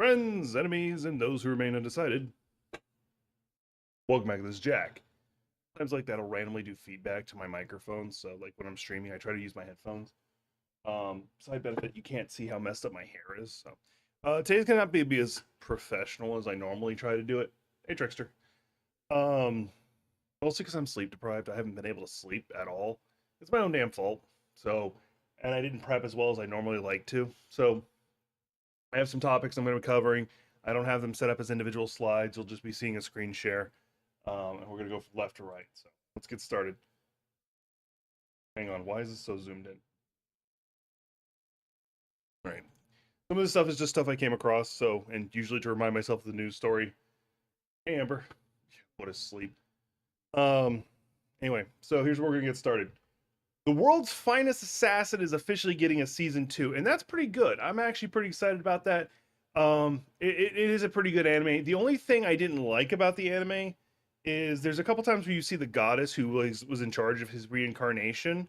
Friends, enemies, and those who remain undecided. Welcome back. This is Jack. Sometimes like that'll randomly do feedback to my microphone. So like when I'm streaming, I try to use my headphones. Side benefit, you can't see how messed up my hair is. So today's gonna not be as professional as I normally try to do it. Hey Trickster. Um, Mostly because I'm sleep deprived. I haven't been able to sleep at all. It's my own damn fault. So, and I didn't prep as well as I normally like to. So I have some topics I'm going to be covering. I don't have them set up as individual slides. You'll just be seeing a screen share. And we're going to go from left to right. So let's get started. Hang on. Why is this so zoomed in? All right. Some of this stuff is just stuff I came across. So, and usually to remind myself of the news story. Hey, Amber. What a sleep. Anyway, so here's where we're going to get started. The World's Finest Assassin is officially getting a season 2, and that's pretty good. I'm actually pretty excited about that. It is a pretty good anime. The only thing I didn't like about the anime is there's a couple times where you see the goddess who was in charge of his reincarnation,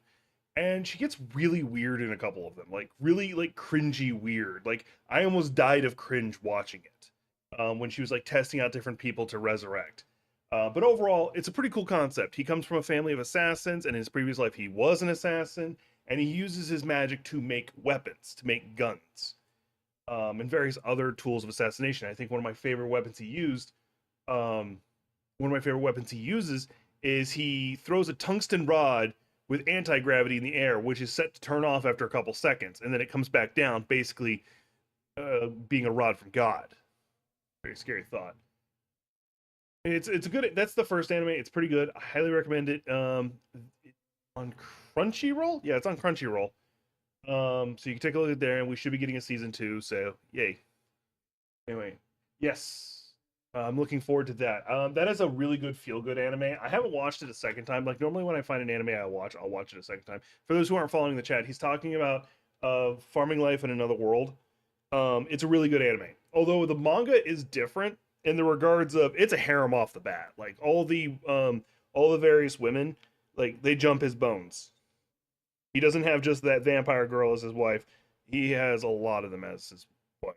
and she gets really weird in a couple of them, like really like cringy weird. Like I almost died of cringe watching it when she was like testing out different people to resurrect. But overall, it's a pretty cool concept. He comes from a family of assassins, and in his previous life, he was an assassin, and he uses his magic to make weapons, to make guns, and various other tools of assassination. I think one of my favorite weapons he used, one of my favorite weapons he uses, is he throws a tungsten rod with anti-gravity in the air, which is set to turn off after a couple seconds, and then it comes back down, basically being a rod from God. Very scary thought. It's a good. That's the first anime. It's pretty good. I highly recommend it. On Crunchyroll. Yeah, it's on Crunchyroll. So you can take a look at there, and we should be getting a season 2. So yay. Anyway, yes, I'm looking forward to that. That is a really good feel good anime. I haven't watched it a second time. Like normally when I find an anime I'll watch it a second time. For those who aren't following the chat, he's talking about farming life in another world. It's a really good anime. Although the manga is different in the regards of it's a harem off the bat. Like all the various women, like they jump his bones. He doesn't have just that vampire girl as his wife. He has a lot of them as his wife.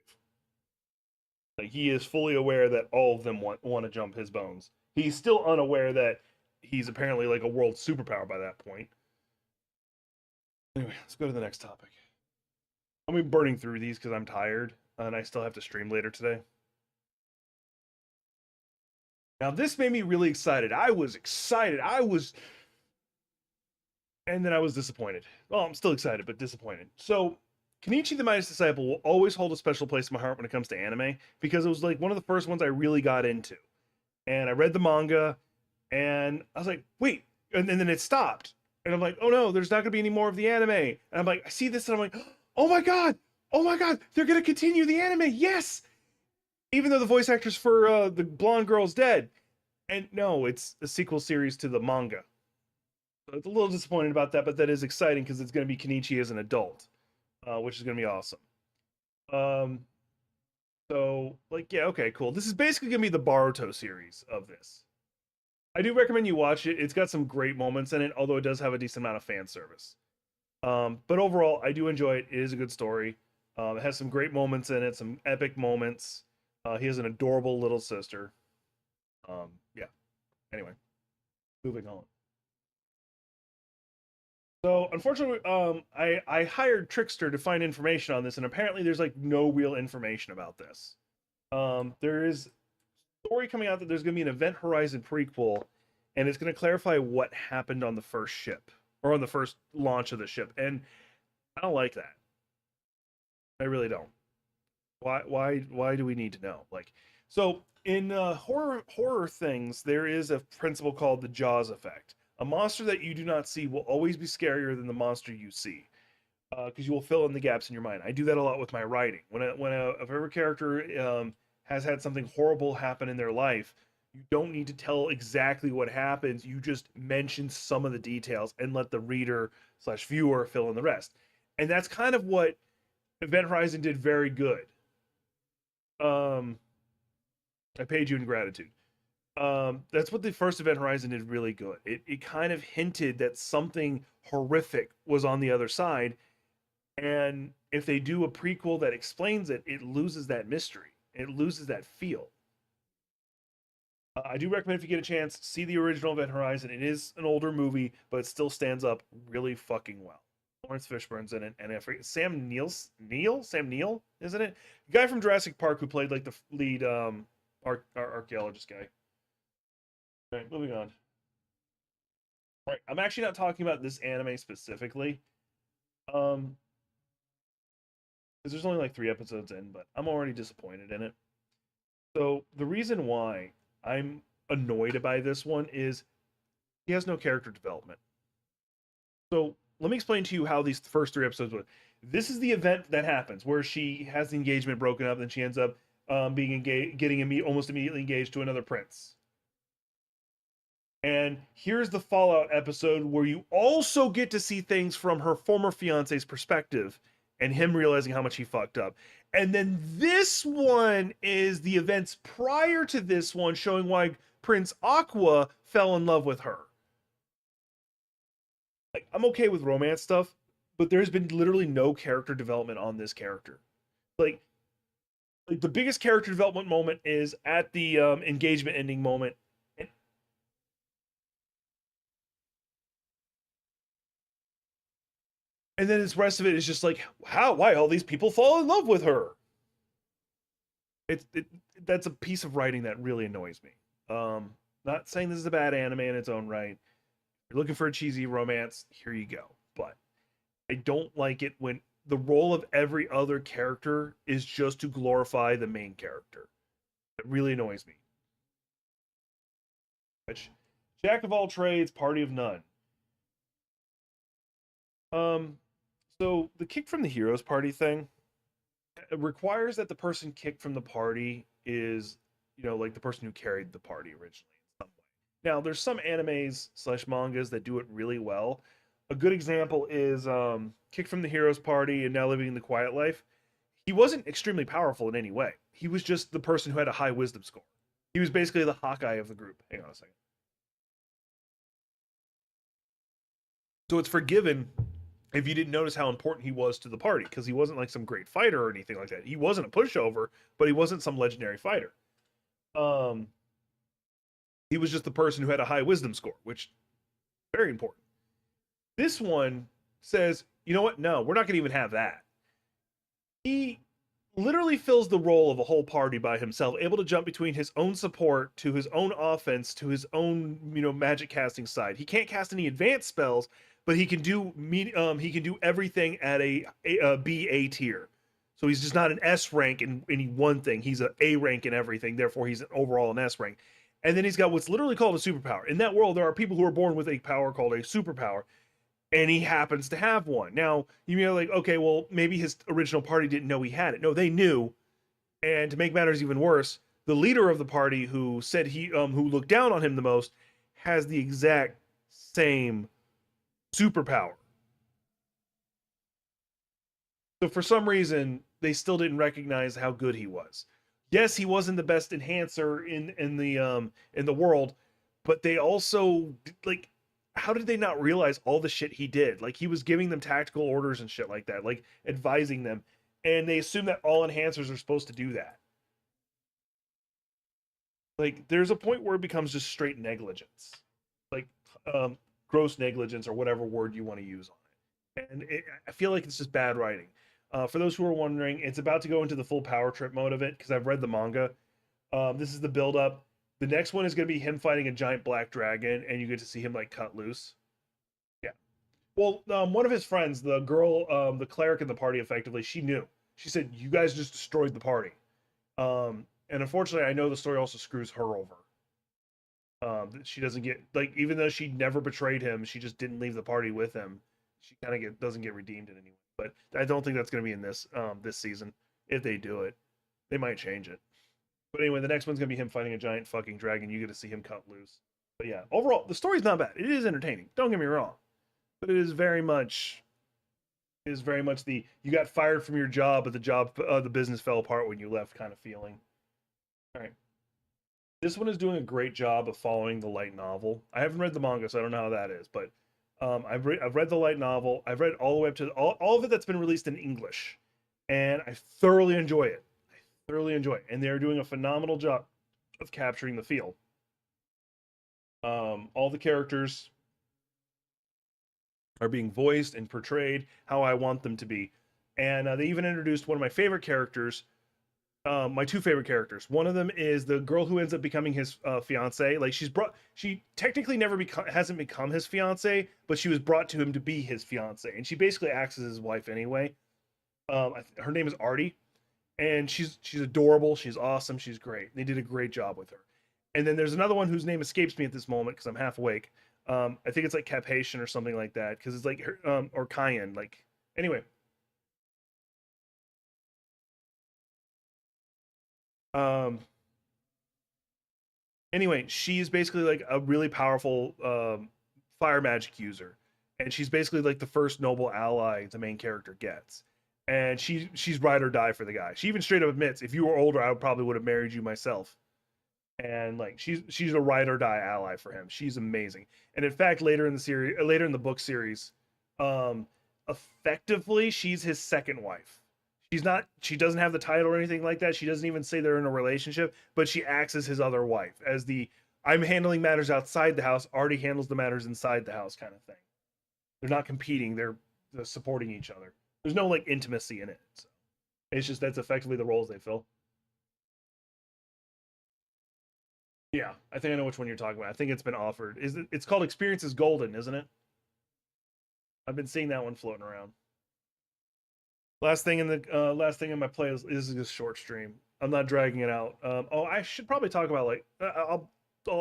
Like he is fully aware that all of them want to jump his bones. He's still unaware that he's apparently like a world superpower by that point. Anyway, let's go to the next topic. I'm gonna be burning through these because I'm tired and I still have to stream later today. Now, this made me really excited. I was excited. And then I was disappointed. Well, I'm still excited, but disappointed. So, Kenichi the Midas Disciple will always hold a special place in my heart when it comes to anime because it was like one of the first ones I really got into. And I read the manga, and I was like, wait. And then it stopped. And I'm like, oh no, there's not going to be any more of the anime. And I'm like, I see this, and I'm like, oh my God. Oh my God. They're going to continue the anime. Yes. Even though the voice actress for the blonde girl's dead. And no, it's a sequel series to the manga. So it's a little disappointed about that, but that is exciting because it's going to be Kenichi as an adult, which is going to be awesome. Um, so, like, yeah, okay, cool. This is basically going to be the Boruto series of this. I do recommend you watch it. It's got some great moments in it, although it does have a decent amount of fan service. But overall, I do enjoy it. It is a good story. It has some great moments in it, some epic moments. He has an adorable little sister. Yeah. Anyway, moving on. So unfortunately, I hired Trickster to find information on this, and apparently there's like no real information about this. There is story coming out that there's going to be an Event Horizon prequel, and it's going to clarify what happened on the first ship or on the first launch of the ship, and I don't like that. I really don't. Why do we need to know? Like, so in horror things, there is a principle called the Jaws effect. A monster that you do not see will always be scarier than the monster you see, because you will fill in the gaps in your mind. I do that a lot with my writing. When a favorite character has had something horrible happen in their life, you don't need to tell exactly what happens. You just mention some of the details and let the reader slash viewer fill in the rest. And that's kind of what Event Horizon did very good. I paid you in gratitude. That's what the first Event Horizon did really good. It kind of hinted that something horrific was on the other side, and if they do a prequel that explains it, it loses that mystery. It loses that feel. I do recommend if you get a chance, see the original Event Horizon. It is an older movie, but it still stands up really fucking well. Lawrence Fishburne's in it, and I forget Sam Neill, isn't it? The guy from Jurassic Park who played like the lead archaeologist guy. All right, moving on. All right, I'm actually not talking about this anime specifically, because there's only like 3 episodes in, but I'm already disappointed in it. So the reason why I'm annoyed by this one is he has no character development. So let me explain to you how these first 3 episodes were. This is the event that happens where she has the engagement broken up, and she ends up being engaged, getting almost immediately engaged to another prince. And here's the Fallout episode where you also get to see things from her former fiance's perspective and him realizing how much he fucked up. And then this one is the events prior to this one showing why Prince Aqua fell in love with her. Like, I'm okay with romance stuff, but there's been literally no character development on this character. Like, like the biggest character development moment is at the engagement ending moment. And then the rest of it is just like, why all these people fall in love with her? It that's a piece of writing that really annoys me. Not saying this is a bad anime in its own right. If you're looking for a cheesy romance, here you go. But I don't like it when the role of every other character is just to glorify the main character. It really annoys me. Which, jack of all trades, party of none. Um, so the kick from the heroes party thing, it requires that the person kicked from the party is, like the person who carried the party originally in some way. Now, there's some animes slash mangas that do it really well. A good example is Kick from the Heroes Party and Now Living the Quiet Life. He wasn't extremely powerful in any way. He was just the person who had a high wisdom score. He was basically the Hawkeye of the group. Hang on a second. So it's forgiven if you didn't notice how important he was to the party, because he wasn't like some great fighter or anything like that. He wasn't a pushover, but he wasn't some legendary fighter. Um, he was just the person who had a high wisdom score, which very important. This one says, you know what? No, we're not going to even have that. He literally fills the role of a whole party by himself, able to jump between his own support to his own offense to his own, magic casting side. He can't cast any advanced spells, but he can do everything at a B A tier. So he's just not an S rank in any one thing. He's an A rank in everything. Therefore, he's overall an S rank. And then he's got what's literally called a superpower. In that world, there are people who are born with a power called a superpower, and he happens to have one. Now, you may be like, okay, well, maybe his original party didn't know he had it. No, they knew. And to make matters even worse, the leader of the party, who said who looked down on him the most, has the exact same superpower. So for some reason, they still didn't recognize how good he was. Yes, he wasn't the best enhancer in the world, but they also, like, how did they not realize all the shit he did? Like, he was giving them tactical orders and shit like that, like advising them, and they assume that all enhancers are supposed to do that. Like, there's a point where it becomes just straight negligence, like gross negligence or whatever word you want to use on it. And I feel like it's just bad writing. For those who are wondering, it's about to go into the full power trip mode of it because I've read the manga. This is the build up. The next one is going to be him fighting a giant black dragon, and you get to see him like cut loose. Yeah. Well, one of his friends, the girl, the cleric in the party, effectively, she knew. She said, "You guys just destroyed the party." And unfortunately, I know the story also screws her over. She doesn't get, like, even though she never betrayed him, she just didn't leave the party with him. She kind of doesn't get redeemed in any way. But I don't think that's going to be in this season. If they do it, they might change it. But anyway, the next one's gonna be him fighting a giant fucking dragon. You get to see him cut loose. But yeah, overall, the story's not bad. It is entertaining. Don't get me wrong, but it is very much the you got fired from your job, but the business fell apart when you left kind of feeling. All right, this one is doing a great job of following the light novel. I haven't read the manga, so I don't know how that is, but I've read the light novel. I've read all the way up to all of it that's been released in English, and I thoroughly enjoy it. Thoroughly enjoy it. And they're doing a phenomenal job of capturing the feel. All the characters are being voiced and portrayed how I want them to be. And they even introduced one of my favorite characters, my two favorite characters. One of them is the girl who ends up becoming his fiance. Like she technically never hasn't become his fiance, but she was brought to him to be his fiance, and she basically acts as his wife anyway. Her name is Artie, and she's adorable. She's awesome. She's great. They did a great job with her. And then there's another one whose name escapes me at this moment because I'm half awake. I think it's like Capation or something like that because it's like her, or Cayenne. Like anyway, um, anyway, she's basically like a really powerful fire magic user, and she's basically like the first noble ally the main character gets. And she's ride or die for the guy. She even straight up admits, if you were older, I probably would have married you myself. And like she's a ride or die ally for him. She's amazing. And in fact, later in the book series, um, effectively she's his second wife. She doesn't have the title or anything like that. She doesn't even say they're in a relationship, but she acts as his other wife, as the I'm handling matters outside the house, Artie handles the matters inside the house kind of thing. They're not competing, they're supporting each other. There's no like intimacy in it. So it's just that's effectively the roles they fill. Yeah, I think I know which one you're talking about. I think it's been offered. It's called Experiences Golden, isn't it? I've been seeing that one floating around. Last thing in my playlist is this short stream. I'm not dragging it out. Oh, I should probably talk about like I'll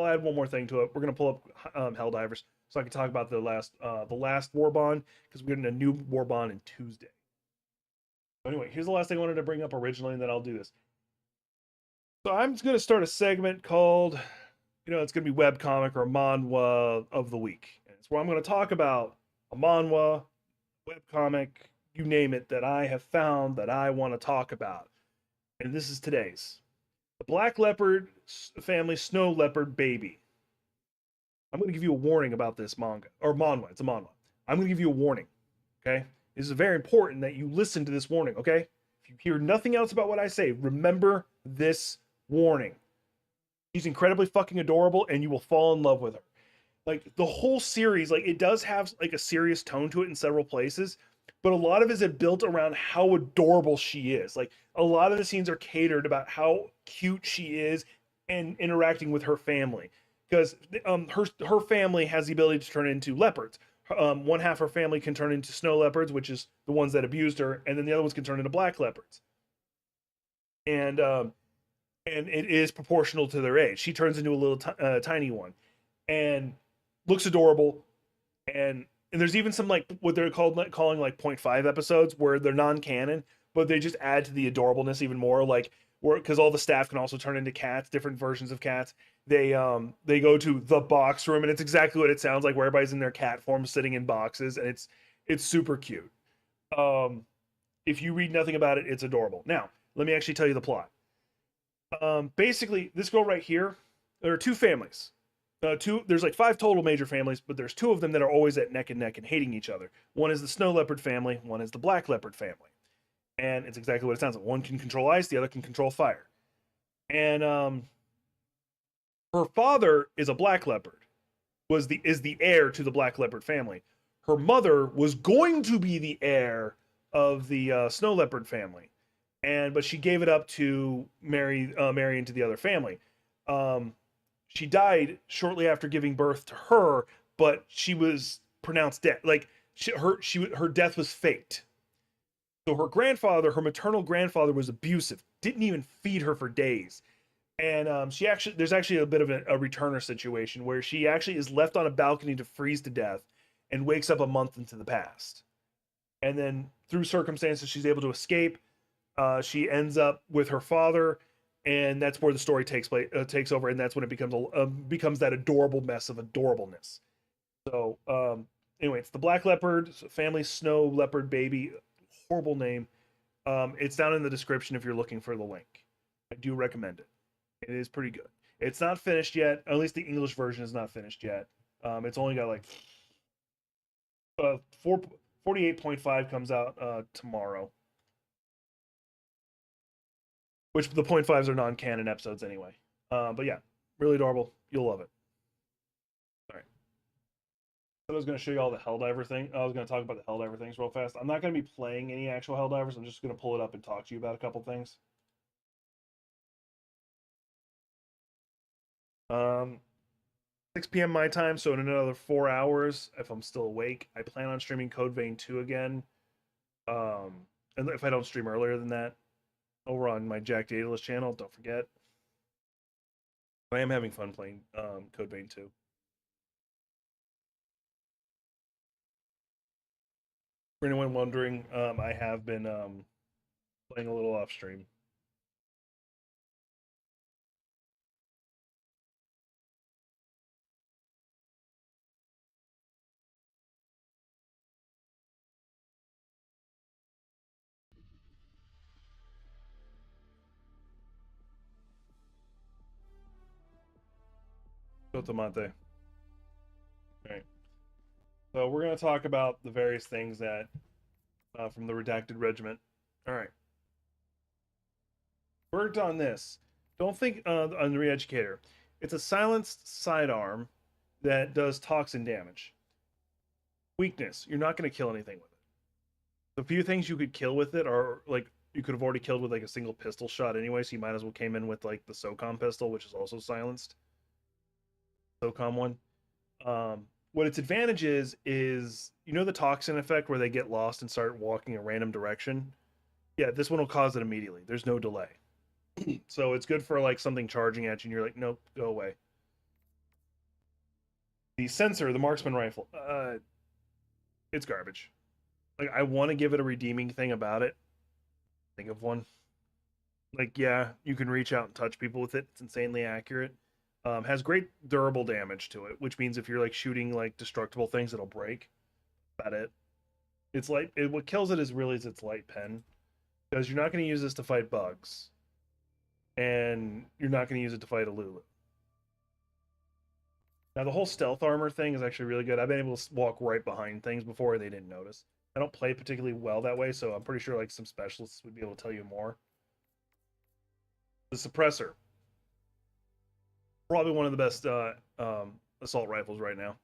add one more thing to it. We're gonna pull up Helldivers so I can talk about the last war bond because we're getting a new war bond in Tuesday. Anyway, here's the last thing I wanted to bring up originally, and then I'll do this. So I'm just gonna start a segment called, it's gonna be webcomic or manhwa of the week. And it's where I'm gonna talk about a manhwa, webcomic, you name it, that I have found that I want to talk about. And this is today's. The Black Leopard family Snow Leopard Baby. I'm going to give you a warning about this manga, or manhwa. It's a manhwa. I'm going to give you a warning, okay? This is very important that you listen to this warning, okay? If you hear nothing else about what I say, remember this warning. She's incredibly fucking adorable, and you will fall in love with her. Like the whole series, like it does have like a serious tone to it in several places, but a lot of it is built around how adorable she is. Like a lot of the scenes are catered about how cute she is and interacting with her family, because her family has the ability to turn into leopards. One half her family can turn into snow leopards, which is the ones that abused her, and then the other ones can turn into black leopards. And it is proportional to their age. She turns into a little tiny one, and looks adorable. And there's even some like what they're calling like point 0.5 episodes where they're non-canon, but they just add to the adorableness even more. Like because all the staff can also turn into cats, different versions of cats. They go to the box room, and it's exactly what it sounds like, where everybody's in their cat form sitting in boxes, and it's super cute. Um, if you read nothing about it, it's adorable. Now, let me actually tell you the plot. Basically, this girl right here, there are two families. There's like 5 total major families, but there's 2 of them that are always at neck and neck and hating each other. One is the snow leopard family, one is the black leopard family. And it's exactly what it sounds like. One can control ice, the other can control fire. And her father is a black leopard, is the heir to the black leopard family. Her mother was going to be the heir of the snow leopard family, but she gave it up to marry into the other family. She died shortly after giving birth to her, but she was pronounced dead. Like her death was faked. So her maternal grandfather, was abusive. Didn't even feed her for days. And there's actually a bit of a returner situation where she actually is left on a balcony to freeze to death, and wakes up a month into the past. And then through circumstances, she's able to escape. She ends up with her father, and that's where the story takes over, and that's when it becomes that adorable mess of adorableness. So anyway, it's the Black Leopard family Snow Leopard Baby. Horrible name. It's down in the description if you're looking for the link. I do recommend it. It is pretty good. It's not finished yet. At least the English version is not finished yet. It's only got like 48.5 comes out tomorrow. which the point fives are non-canon episodes anyway. But yeah, really adorable. You'll love it. All right. So I was going to show you all the Helldiver thing. I was going to talk about the Helldiver things real fast. I'm not going to be playing any actual Helldivers. I'm just going to pull it up and talk to you about a couple things. 6 p.m. my time, so in another 4 hours, if I'm still awake, I plan on streaming Code Vein 2 again. And if I don't stream earlier than that, over on my Jack Daedalus channel, don't forget. I am having fun playing Code Vein 2. For anyone wondering, I have been playing a little off stream. Sotomate. All right. So we're going to talk about the various things that from the Redacted Regiment. All right. Worked on this. Don't think on the Reeducator. It's a silenced sidearm that does toxin damage. Weakness. You're not going to kill anything with it. The few things you could kill with it are like you could have already killed with like a single pistol shot anyway, so you might as well came in with like the SOCOM pistol, which is also silenced. SOCOM one. What its advantage is you know the toxin effect where they get lost and start walking a random direction. Yeah, this one will cause it immediately. There's no delay. So it's good for like something charging at you and you're like, nope, go away. The sensor, the marksman rifle, it's garbage. Like I want to give it a redeeming thing about it. Think of one. Like yeah, you can reach out and touch people with it. It's insanely accurate. Has great durable damage to it, which means if you're like shooting like destructible things, it'll break. About it. It's light. What kills it is really its light pen, because you're not going to use this to fight bugs, and you're not going to use it to fight a Lulu. Now the whole stealth armor thing is actually really good. I've been able to walk right behind things before and they didn't notice. I don't play particularly well that way, so I'm pretty sure like some specialists would be able to tell you more. The suppressor, probably one of the best assault rifles right now.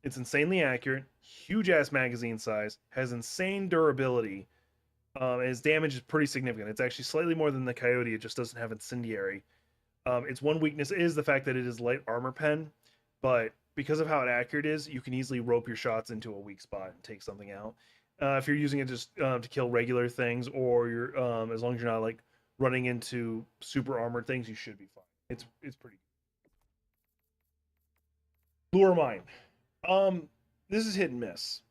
It's insanely accurate, huge ass magazine size, has insane durability, and its damage is pretty significant. It's actually slightly more than the Coyote. It just doesn't have incendiary. Its one weakness is the fact that it is light armor pen, but because of how accurate it is, you can easily rope your shots into a weak spot and take something out. If you're using it just to kill regular things, or you're as long as you're not like running into super armored things, you should be fine. It's pretty good. Lure mine. This is hit and miss.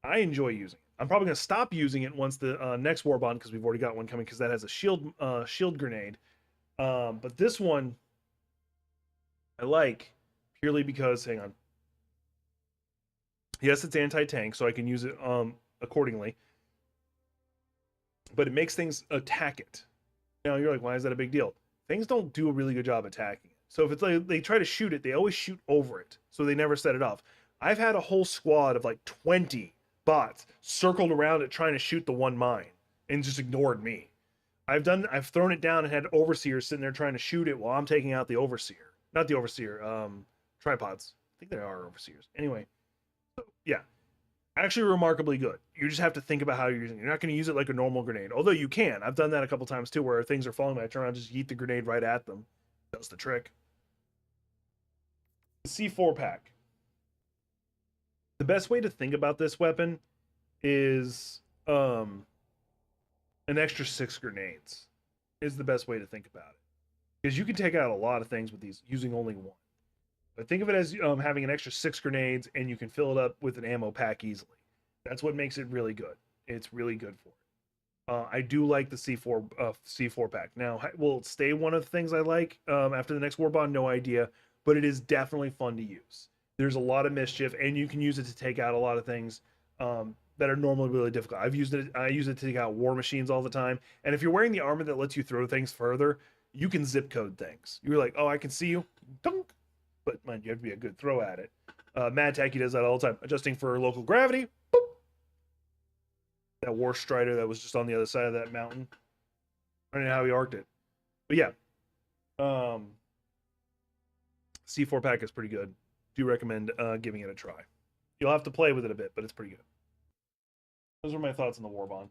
I enjoy using it. I'm probably gonna stop using it once the next war bond, because we've already got one coming, because that has a shield grenade. But this one I like purely because hang on. Yes, it's anti-tank, so I can use it accordingly. But it makes things attack it. Now you're like, why is that a big deal? Things don't do a really good job attacking it. So if it's like they try to shoot it, they always shoot over it. So they never set it off. I've had a whole squad of like 20 bots circled around it trying to shoot the one mine and just ignored me. I've thrown it down and had overseers sitting there trying to shoot it while I'm taking out the overseer. Not the overseer, tripods. I think they are overseers. Anyway, so yeah, actually remarkably good. You just have to think about how you're using it. You're not going to use it like a normal grenade, although you can. I've done that a couple times too, where things are falling. I turn around, just yeet the grenade right at them. Does the trick. The C4 pack. The best way to think about this weapon is an extra 6 grenades is the best way to think about it, because you can take out a lot of things with these using only one. But think of it as having an extra 6 grenades, and you can fill it up with an ammo pack easily. That's what makes it really good. It's really good for it. I do like the C4 pack. Now, will it stay one of the things I like after the next war bond? No idea, but it is definitely fun to use. There's a lot of mischief, and you can use it to take out a lot of things that are normally really difficult. I use it to take out war machines all the time. And if you're wearing the armor that lets you throw things further, you can zip code things. You're like, oh, I can see you, dunk. But man, you have to be a good throw at it. Mad Tacky does that all the time, adjusting for local gravity. Boop. That war strider that was just on the other side of that mountain. I don't know how he arced it, but yeah, C4 pack is pretty good. Do recommend giving it a try. You'll have to play with it a bit, but it's pretty good. Those are my thoughts on the Warbond.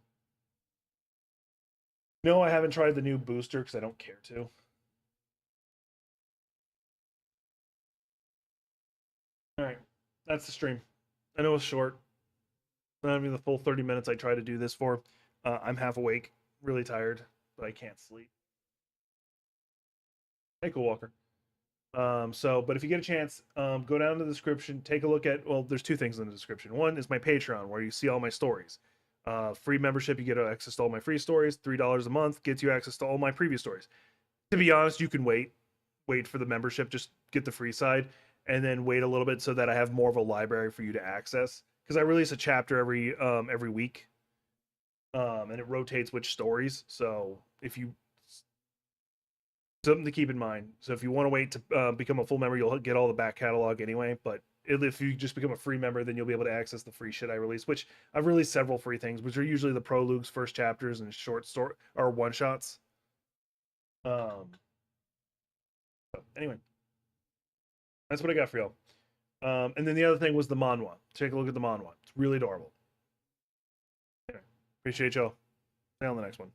No, I haven't tried the new booster because I don't care to. All right, that's the stream. I know it's short. Not even the full 30 minutes I try to do this for. I'm half awake, really tired, but I can't sleep. Hey, Cool Walker. But if you get a chance, go down to the description, take a look at, well, there's two things in the description. One is my Patreon, where you see all my stories. Free membership, you get access to all my free stories. $3 a month gets you access to all my previous stories. To be honest, you can wait for the membership, just get the free side, and then wait a little bit so that I have more of a library for you to access. Because I release a chapter every week, and it rotates which stories. So if you something to keep in mind. So if you want to wait to become a full member, you'll get all the back catalog anyway. But if you just become a free member, then you'll be able to access the free shit I release. Which I've released several free things, which are usually the prologues, first chapters, and short story or one shots. So anyway, that's what I got for y'all. And then the other thing was the Manwha. Take a look at the Manwha. It's really adorable. Anyway, appreciate y'all. See you on the next one.